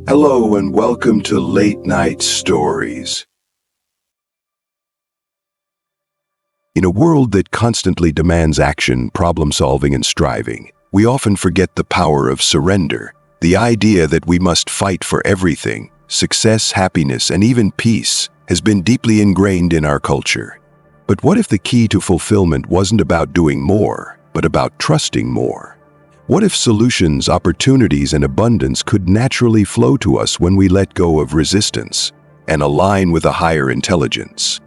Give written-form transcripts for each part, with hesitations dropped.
Hello and welcome to Late Night Stories. In a world that constantly demands action, problem-solving, and striving, we often forget the power of surrender, the idea that we must fight for everything. Success, happiness, and even peace has been deeply ingrained in our culture. But what if the key to fulfillment wasn't about doing more, but about trusting more? What if solutions, opportunities, and abundance could naturally flow to us when we let go of resistance and align with a higher intelligence?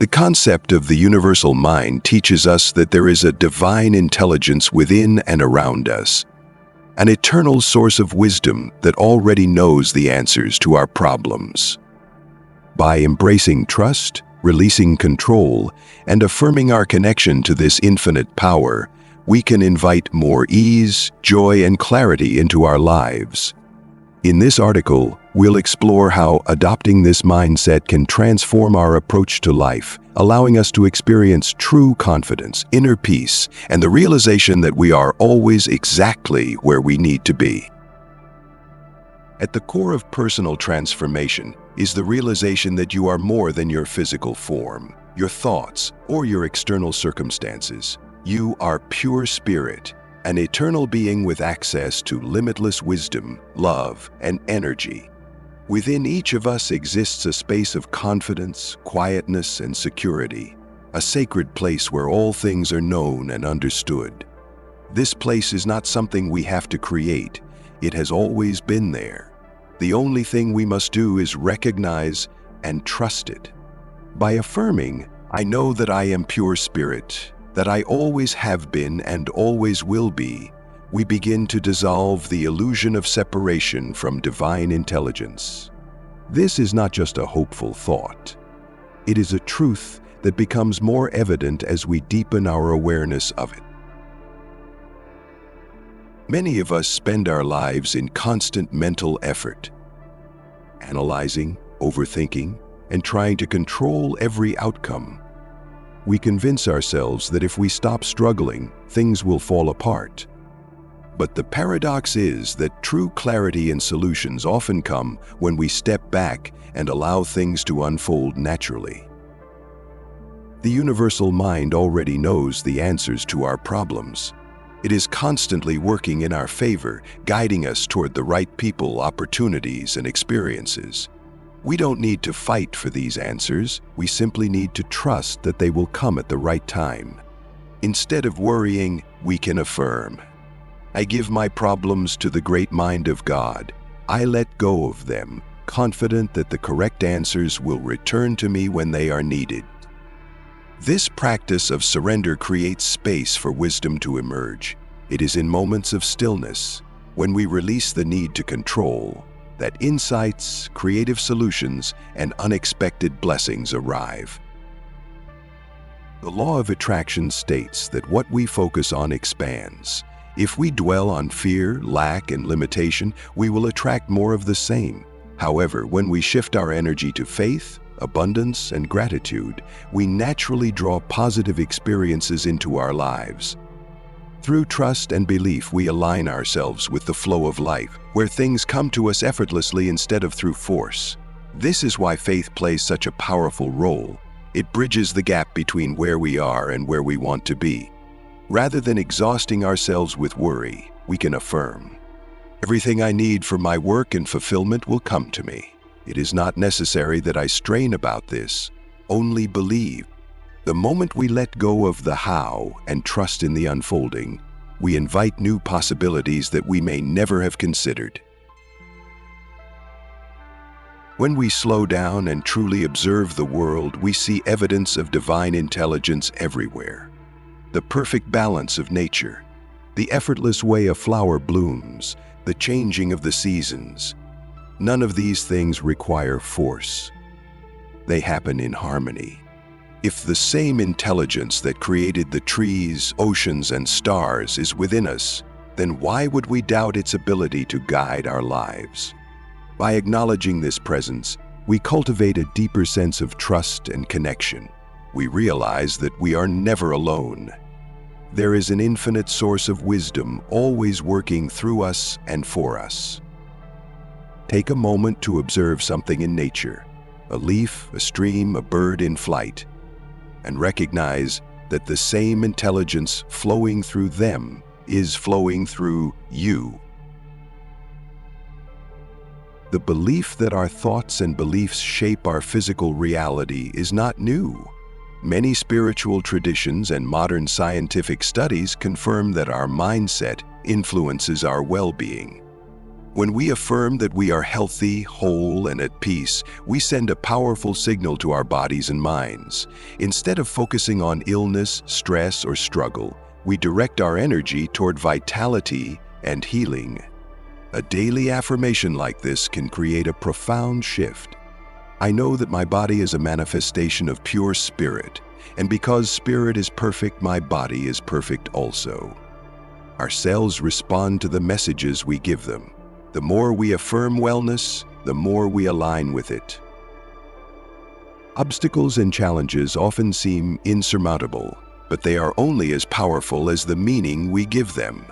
The concept of the universal mind teaches us that there is a divine intelligence within and around us, an eternal source of wisdom that already knows the answers to our problems. By embracing trust, releasing control, and affirming our connection to this infinite power, we can invite more ease, joy, and clarity into our lives. In this article, we'll explore how adopting this mindset can transform our approach to life, allowing us to experience true confidence, inner peace, and the realization that we are always exactly where we need to be. At the core of personal transformation is the realization that you are more than your physical form, your thoughts, or your external circumstances. You are pure spirit, an eternal being with access to limitless wisdom, love, and energy. Within each of us exists a space of confidence, quietness, and security, a sacred place where all things are known and understood. This place is not something we have to create. It has always been there. The only thing we must do is recognize and trust it. By affirming, "I know that I am pure spirit," that I always have been and always will be, we begin to dissolve the illusion of separation from divine intelligence. This is not just a hopeful thought. It is a truth that becomes more evident as we deepen our awareness of it. Many of us spend our lives in constant mental effort, analyzing, overthinking, and trying to control every outcome. We convince ourselves that if we stop struggling, things will fall apart. But the paradox is that true clarity and solutions often come when we step back and allow things to unfold naturally. The universal mind already knows the answers to our problems. It is constantly working in our favor, guiding us toward the right people, opportunities, and experiences. We don't need to fight for these answers. We simply need to trust that they will come at the right time. Instead of worrying, we can affirm, "I give my problems to the great mind of God. I let go of them, confident that the correct answers will return to me when they are needed." This practice of surrender creates space for wisdom to emerge. It is in moments of stillness, when we release the need to control, that insights, creative solutions, and unexpected blessings arrive. The law of attraction states that what we focus on expands. If we dwell on fear, lack, and limitation, we will attract more of the same. However, when we shift our energy to faith, abundance, and gratitude, we naturally draw positive experiences into our lives. Through trust and belief, we align ourselves with the flow of life, where things come to us effortlessly instead of through force. This is why faith plays such a powerful role. It bridges the gap between where we are and where we want to be. Rather than exhausting ourselves with worry, we can affirm, "Everything I need for my work and fulfillment will come to me. It is not necessary that I strain about this, only believe." The moment we let go of the how and trust in the unfolding, we invite new possibilities that we may never have considered. When we slow down and truly observe the world, we see evidence of divine intelligence everywhere. The perfect balance of nature, the effortless way a flower blooms, the changing of the seasons. None of these things require force. They happen in harmony. If the same intelligence that created the trees, oceans, and stars is within us, then why would we doubt its ability to guide our lives? By acknowledging this presence, we cultivate a deeper sense of trust and connection. We realize that we are never alone. There is an infinite source of wisdom always working through us and for us. Take a moment to observe something in nature, a leaf, a stream, a bird in flight, and recognize that the same intelligence flowing through them is flowing through you. The belief that our thoughts and beliefs shape our physical reality is not new. Many spiritual traditions and modern scientific studies confirm that our mindset influences our well-being. When we affirm that we are healthy, whole, and at peace, we send a powerful signal to our bodies and minds. Instead of focusing on illness, stress, or struggle, we direct our energy toward vitality and healing. A daily affirmation like this can create a profound shift. I know that my body is a manifestation of pure spirit, and because spirit is perfect, my body is perfect also. Our cells respond to the messages we give them. The more we affirm wellness, the more we align with it. Obstacles and challenges often seem insurmountable, but they are only as powerful as the meaning we give them.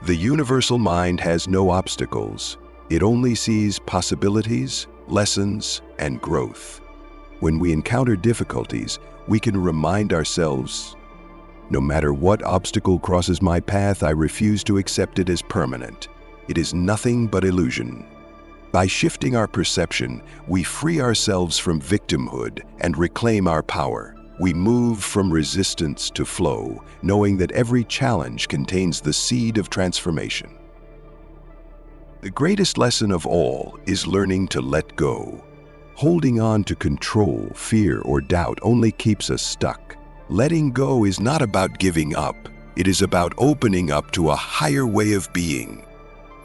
The universal mind has no obstacles. It only sees possibilities, lessons, and growth. When we encounter difficulties, we can remind ourselves, no matter what obstacle crosses my path, I refuse to accept it as permanent. It is nothing but illusion. By shifting our perception, we free ourselves from victimhood and reclaim our power. We move from resistance to flow, knowing that every challenge contains the seed of transformation. The greatest lesson of all is learning to let go. Holding on to control, fear, or doubt only keeps us stuck. Letting go is not about giving up. It is about opening up to a higher way of being.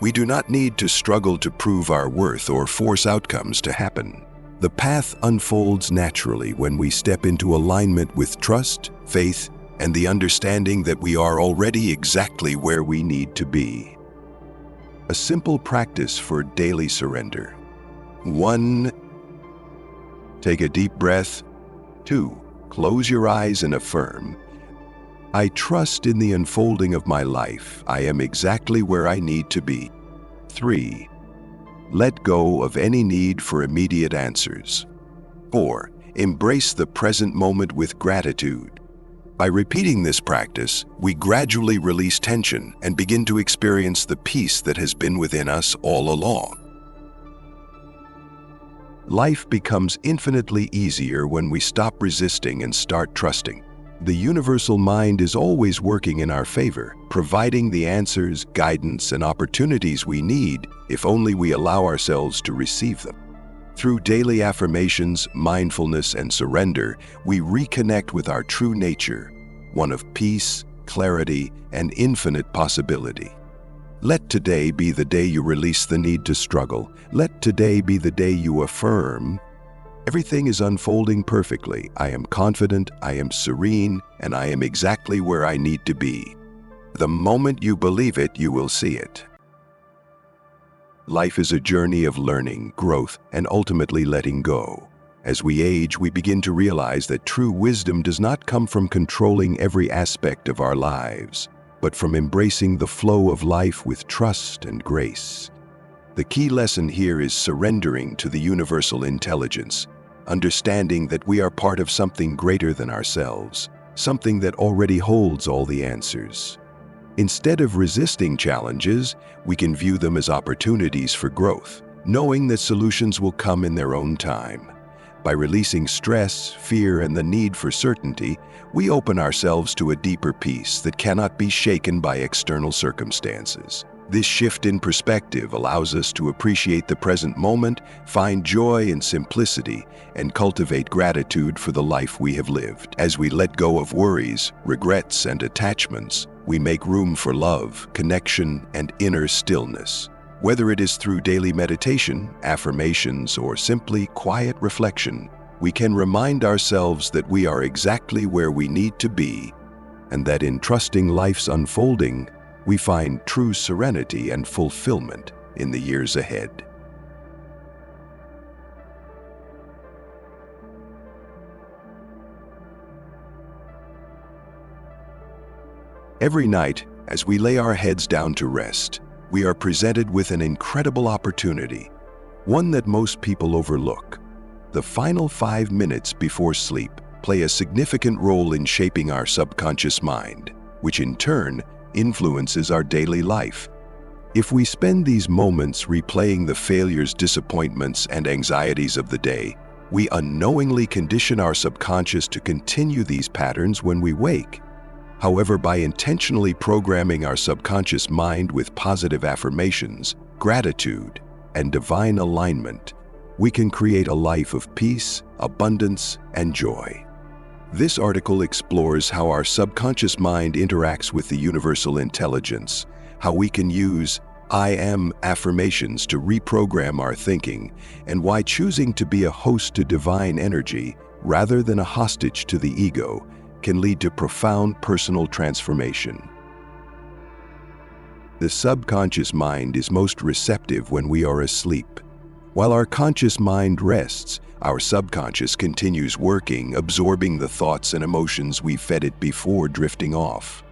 We do not need to struggle to prove our worth or force outcomes to happen. The path unfolds naturally when we step into alignment with trust, faith, and the understanding that we are already exactly where we need to be. A simple practice for daily surrender. 1. Take a deep breath. 2. Close your eyes and affirm, I trust in the unfolding of my life. I am exactly where I need to be. 3. Let go of any need for immediate answers. 4. Embrace the present moment with gratitude. By repeating this practice, we gradually release tension and begin to experience the peace that has been within us all along. Life becomes infinitely easier when we stop resisting and start trusting. The universal mind is always working in our favor, providing the answers, guidance, and opportunities we need if only we allow ourselves to receive them. Through daily affirmations, mindfulness, and surrender, we reconnect with our true nature, one of peace, clarity, and infinite possibility. Let today be the day you release the need to struggle. Let today be the day you affirm, everything is unfolding perfectly. I am confident, I am serene, and I am exactly where I need to be. The moment you believe it, you will see it. Life is a journey of learning, growth, and ultimately letting go. As we age, we begin to realize that true wisdom does not come from controlling every aspect of our lives, but from embracing the flow of life with trust and grace. The key lesson here is surrendering to the universal intelligence, understanding that we are part of something greater than ourselves, something that already holds all the answers. Instead of resisting challenges, we can view them as opportunities for growth, knowing that solutions will come in their own time. By releasing stress, fear, and the need for certainty, we open ourselves to a deeper peace that cannot be shaken by external circumstances. This shift in perspective allows us to appreciate the present moment, find joy in simplicity, and cultivate gratitude for the life we have lived. As we let go of worries, regrets, and attachments, we make room for love, connection, and inner stillness. Whether it is through daily meditation, affirmations, or simply quiet reflection, we can remind ourselves that we are exactly where we need to be, and that in trusting life's unfolding, we find true serenity and fulfillment in the years ahead. Every night, as we lay our heads down to rest, we are presented with an incredible opportunity, one that most people overlook. The final 5 minutes before sleep play a significant role in shaping our subconscious mind, which in turn influences our daily life. If we spend these moments replaying the failures, disappointments, and anxieties of the day, we unknowingly condition our subconscious to continue these patterns when we wake. However, by intentionally programming our subconscious mind with positive affirmations, gratitude, and divine alignment, we can create a life of peace, abundance, and joy. This article explores how our subconscious mind interacts with the universal intelligence, how we can use I am affirmations to reprogram our thinking, and why choosing to be a host to divine energy rather than a hostage to the ego can lead to profound personal transformation. The subconscious mind is most receptive when we are asleep. While our conscious mind rests, our subconscious continues working, absorbing the thoughts and emotions we fed it before drifting off.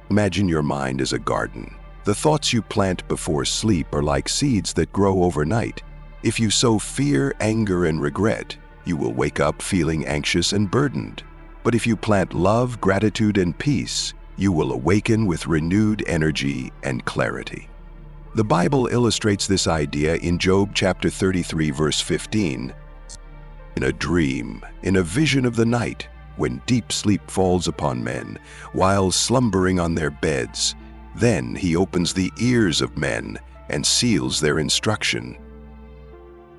Imagine your mind as a garden. The thoughts you plant before sleep are like seeds that grow overnight. If you sow fear, anger, and regret, you will wake up feeling anxious and burdened. But if you plant love, gratitude, and peace, you will awaken with renewed energy and clarity. The Bible illustrates this idea in Job chapter 33, verse 15. In a dream, in a vision of the night, when deep sleep falls upon men, while slumbering on their beds, then he opens the ears of men and seals their instruction.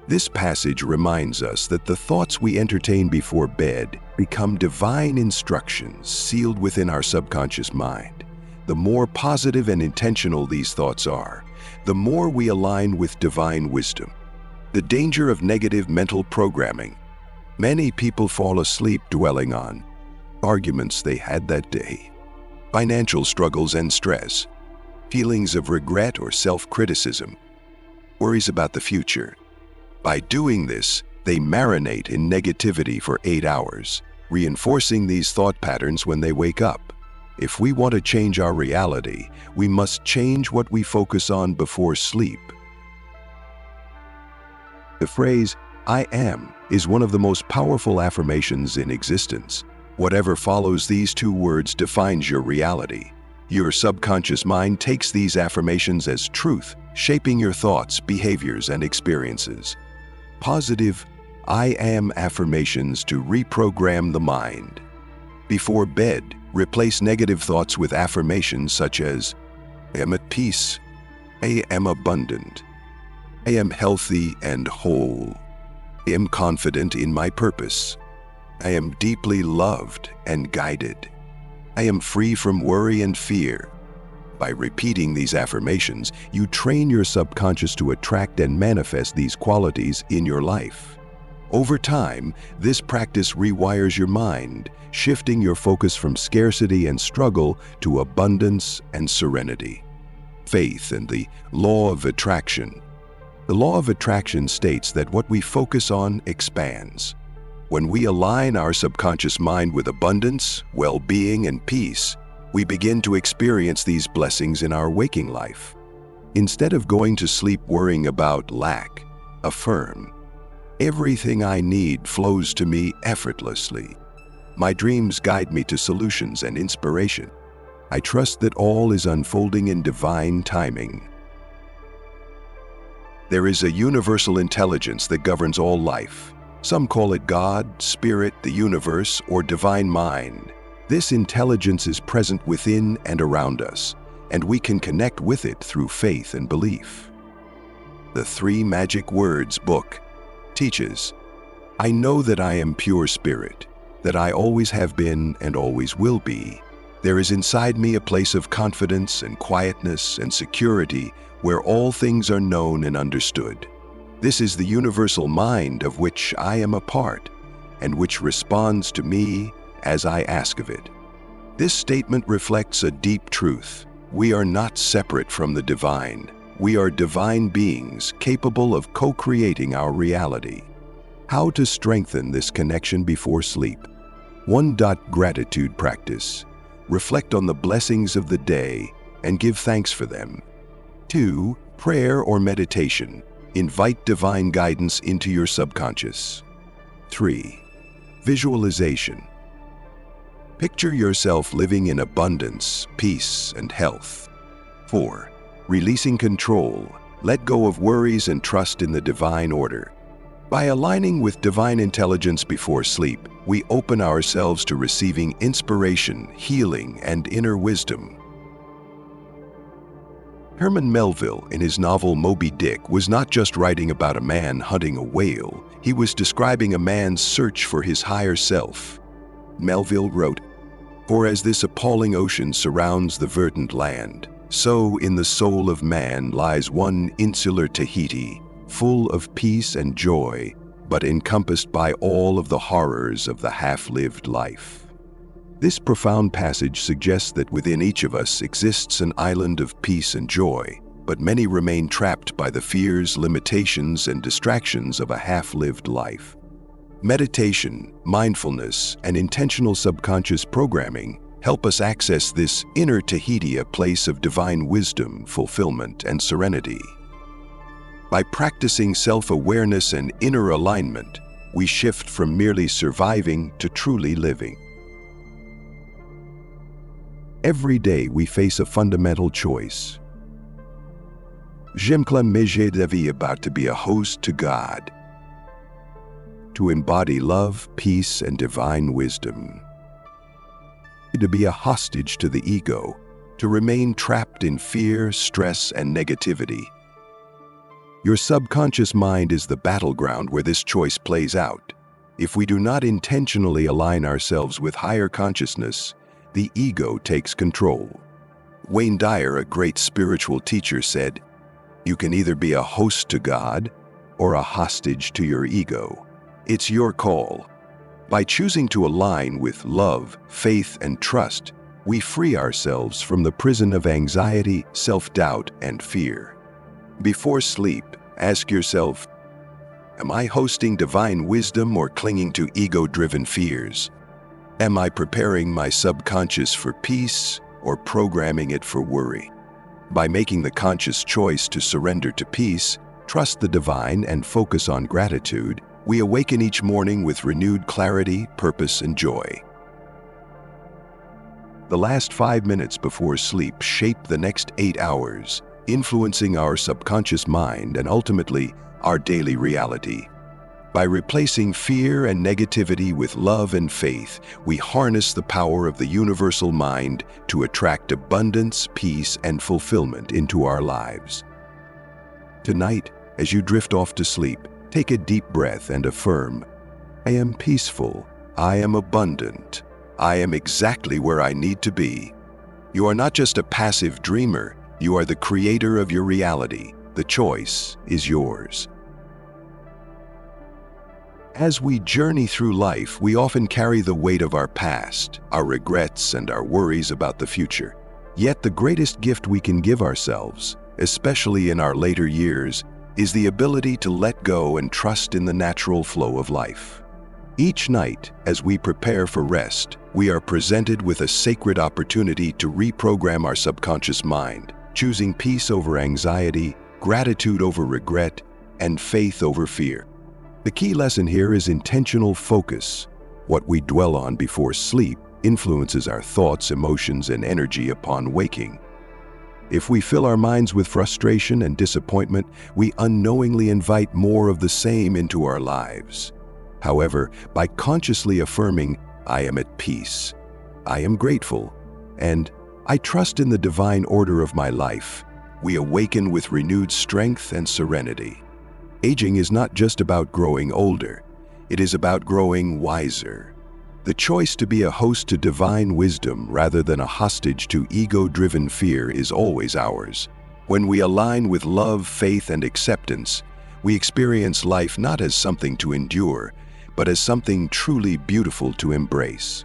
This passage reminds us that the thoughts we entertain before bed become divine instructions sealed within our subconscious mind. The more positive and intentional these thoughts are, the more we align with divine wisdom. The danger of negative mental programming. Many people fall asleep dwelling on arguments they had that day, financial struggles and stress, feelings of regret or self-criticism, worries about the future. By doing this, they marinate in negativity for 8 hours, reinforcing these thought patterns when they wake up. If we want to change our reality, we must change what we focus on before sleep. The phrase, I am, is one of the most powerful affirmations in existence. Whatever follows these 2 words defines your reality. Your subconscious mind takes these affirmations as truth, shaping your thoughts, behaviors, and experiences. Positive, I am affirmations to reprogram the mind. Before bed, replace negative thoughts with affirmations such as, I am at peace, I am abundant, I am healthy and whole, I am confident in my purpose, I am deeply loved and guided, I am free from worry and fear. By repeating these affirmations, you train your subconscious to attract and manifest these qualities in your life. Over time, this practice rewires your mind, shifting your focus from scarcity and struggle to abundance and serenity. Faith and the law of attraction. The law of attraction states that what we focus on expands. When we align our subconscious mind with abundance, well-being, and peace, we begin to experience these blessings in our waking life. Instead of going to sleep worrying about lack, affirm, everything I need flows to me effortlessly. My dreams guide me to solutions and inspiration. I trust that all is unfolding in divine timing. There is a universal intelligence that governs all life. Some call it God, Spirit, the universe, or divine mind. This intelligence is present within and around us, and we can connect with it through faith and belief. The 3 Magic Words book teaches, I know that I am pure spirit, that I always have been and always will be. There is inside me a place of confidence and quietness and security where all things are known and understood. This is the universal mind of which I am a part, and which responds to me as I ask of it. This statement reflects a deep truth. We are not separate from the divine. We are divine beings capable of co-creating our reality. How to strengthen this connection before sleep? 1. Gratitude practice. Reflect on the blessings of the day and give thanks for them. 2. Prayer or meditation. Invite divine guidance into your subconscious. 3. Visualization. Picture yourself living in abundance, peace, and health. 4. Releasing control. Let go of worries and trust in the divine order. By aligning with divine intelligence before sleep, we open ourselves to receiving inspiration, healing, and inner wisdom. Herman Melville, in his novel Moby Dick, was not just writing about a man hunting a whale, he was describing a man's search for his higher self. Melville wrote, "For as this appalling ocean surrounds the verdant land, so in the soul of man lies one insular Tahiti, full of peace and joy, but encompassed by all of the horrors of the half-lived life." This profound passage suggests that within each of us exists an island of peace and joy, but many remain trapped by the fears, limitations, and distractions of a half-lived life. Meditation, mindfulness, and intentional subconscious programming help us access this inner Tahiti, a place of divine wisdom, fulfillment, and serenity. By practicing self-awareness and inner alignment, we shift from merely surviving to truly living. Every day we face a fundamental choice. J'aime de vie about to be a host to God, to embody love, peace, and divine wisdom, to be a hostage to the ego, to remain trapped in fear, stress, and negativity. Your subconscious mind is the battleground where this choice plays out. If we do not intentionally align ourselves with higher consciousness, the ego takes control. Wayne Dyer, a great spiritual teacher, said, "You can either be a host to God or a hostage to your ego. It's your call." By choosing to align with love, faith, and trust, we free ourselves from the prison of anxiety, self-doubt, and fear. Before sleep, ask yourself, am I hosting divine wisdom or clinging to ego-driven fears? Am I preparing my subconscious for peace or programming it for worry? By making the conscious choice to surrender to peace, trust the divine, and focus on gratitude, we awaken each morning with renewed clarity, purpose, and joy. The last 5 minutes before sleep shape the next 8 hours, influencing our subconscious mind and ultimately our daily reality. By replacing fear and negativity with love and faith, we harness the power of the universal mind to attract abundance, peace, and fulfillment into our lives. Tonight, as you drift off to sleep, take a deep breath and affirm, "I am peaceful, I am abundant, I am exactly where I need to be." You are not just a passive dreamer, you are the creator of your reality. The choice is yours. As we journey through life, we often carry the weight of our past, our regrets, and our worries about the future. Yet the greatest gift we can give ourselves, especially in our later years, is the ability to let go and trust in the natural flow of life. Each night, as we prepare for rest, we are presented with a sacred opportunity to reprogram our subconscious mind, choosing peace over anxiety, gratitude over regret, and faith over fear. The key lesson here is intentional focus. What we dwell on before sleep influences our thoughts, emotions, and energy upon waking. If we fill our minds with frustration and disappointment, we unknowingly invite more of the same into our lives. However, by consciously affirming, "I am at peace, I am grateful, and I trust in the divine order of my life," we awaken with renewed strength and serenity. Aging is not just about growing older, it is about growing wiser. The choice to be a host to divine wisdom rather than a hostage to ego-driven fear is always ours. When we align with love, faith, and acceptance, we experience life not as something to endure, but as something truly beautiful to embrace.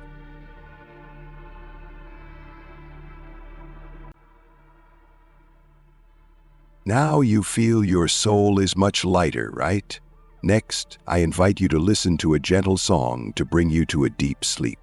Now you feel your soul is much lighter, right? Next, I invite you to listen to a gentle song to bring you to a deep sleep.